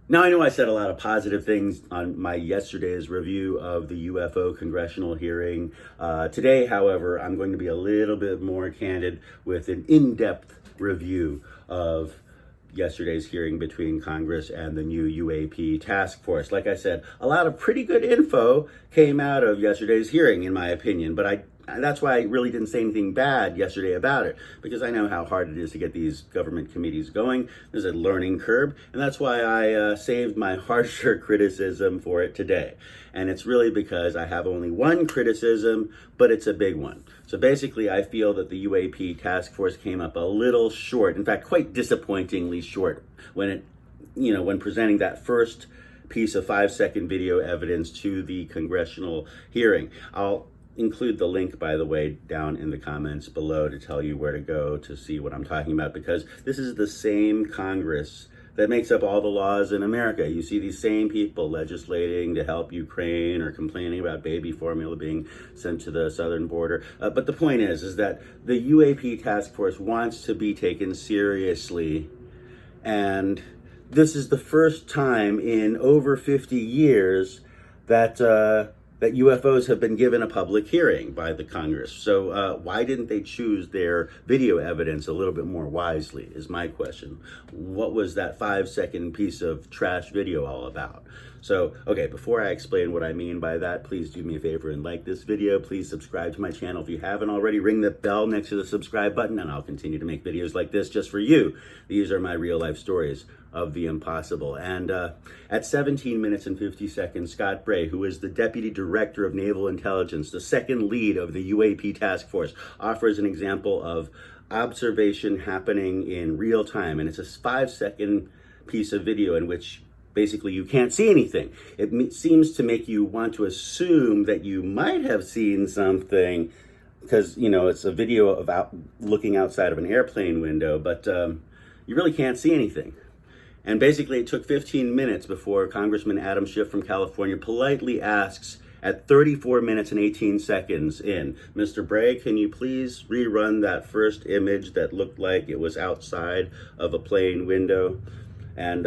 Now, I know I said a lot of positive things on my yesterday's review of the UFO congressional hearing. Today, however, I'm going to be a little bit more candid with an in-depth review of yesterday's hearing between Congress and the new UAP Task Force. Like I said, a lot of pretty good info came out of yesterday's hearing, in my opinion, but that's why I really didn't say anything bad yesterday about it, because I know how hard it is to get these government committees going. There's a learning curve, and that's why I saved my harsher criticism for it today. And it's really because I have only one criticism, but it's a big one. So basically, I feel that the UAP task force came up a little short, in fact, quite disappointingly short, when when presenting that first piece of 5-second video evidence to the congressional hearing. I'll include the link, by the way, down in the comments below to tell you where to go to see what I'm talking about, because this is the same Congress that makes up all the laws in America. You see these same people legislating to help Ukraine or complaining about baby formula being sent to the southern border. But the point is that the UAP task force wants to be taken seriously, and this is the first time in over 50 years that that UFOs have been given a public hearing by the Congress. So why didn't they choose their video evidence a little bit more wisely, is my question. What was that 5-second piece of trash video all about? So, okay, before I explain what I mean by that, please do me a favor and like this video. Please subscribe to my channel if you haven't already. Ring the bell next to the subscribe button, and I'll continue to make videos like this just for you. These are my real life stories of the impossible. And at 17 minutes and 50 seconds, Scott Bray, who is the Deputy Director of Naval Intelligence, the second lead of the UAP Task Force, offers an example of observation happening in real time. And it's a 5-second piece of video in which basically you can't see anything. It seems to make you want to assume that you might have seen something, because, it's a video of looking outside of an airplane window, but you really can't see anything. And basically, it took 15 minutes before Congressman Adam Schiff from California politely asks, at 34 minutes and 18 seconds in, Mr. Bray, can you please rerun that first image that looked like it was outside of a plane window? And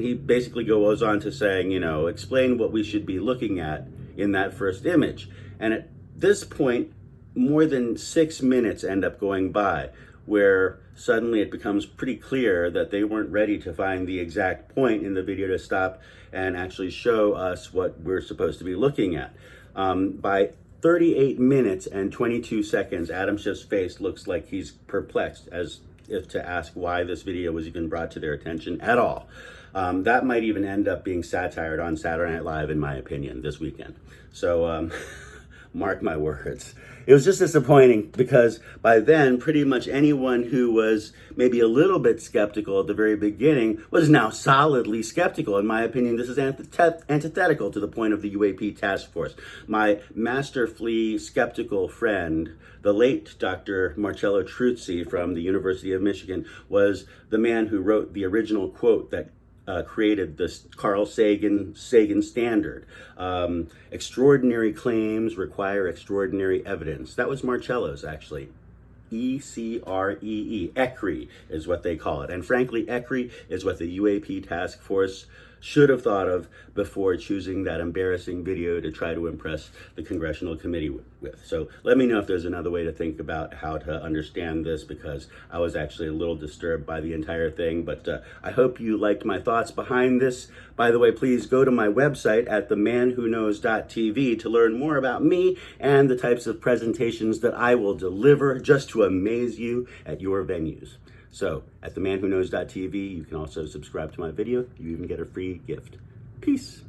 he basically goes on to saying, explain what we should be looking at in that first image. And at this point, more than 6 minutes end up going by, where suddenly it becomes pretty clear that they weren't ready to find the exact point in the video to stop and actually show us what we're supposed to be looking at. By 38 minutes and 22 seconds, Adam Schiff's face looks like he's perplexed, as if to ask why this video was even brought to their attention at all. That might even end up being satired on Saturday Night Live, in my opinion, this weekend. So mark my words. It was just disappointing, because by then, pretty much anyone who was maybe a little bit skeptical at the very beginning was now solidly skeptical. In my opinion, this is antithetical to the point of the UAP task force. My masterfully skeptical friend, the late Dr. Marcello Truzzi from the University of Michigan, was the man who wrote the original quote that created this Carl Sagan standard. Extraordinary claims require extraordinary evidence. That was Marcello's, actually. ECREE, ECRE is what they call it. And frankly, ECRE is what the UAP task force should have thought of before choosing that embarrassing video to try to impress the Congressional committee with. So let me know if there's another way to think about how to understand this, because I was actually a little disturbed by the entire thing. But I hope you liked my thoughts behind this. By the way, please go to my website at themanwhoknows.tv to learn more about me and the types of presentations that I will deliver just to amaze you at your venues. So, at themanwhoknows.tv, you can also subscribe to my video. You even get a free gift. Peace.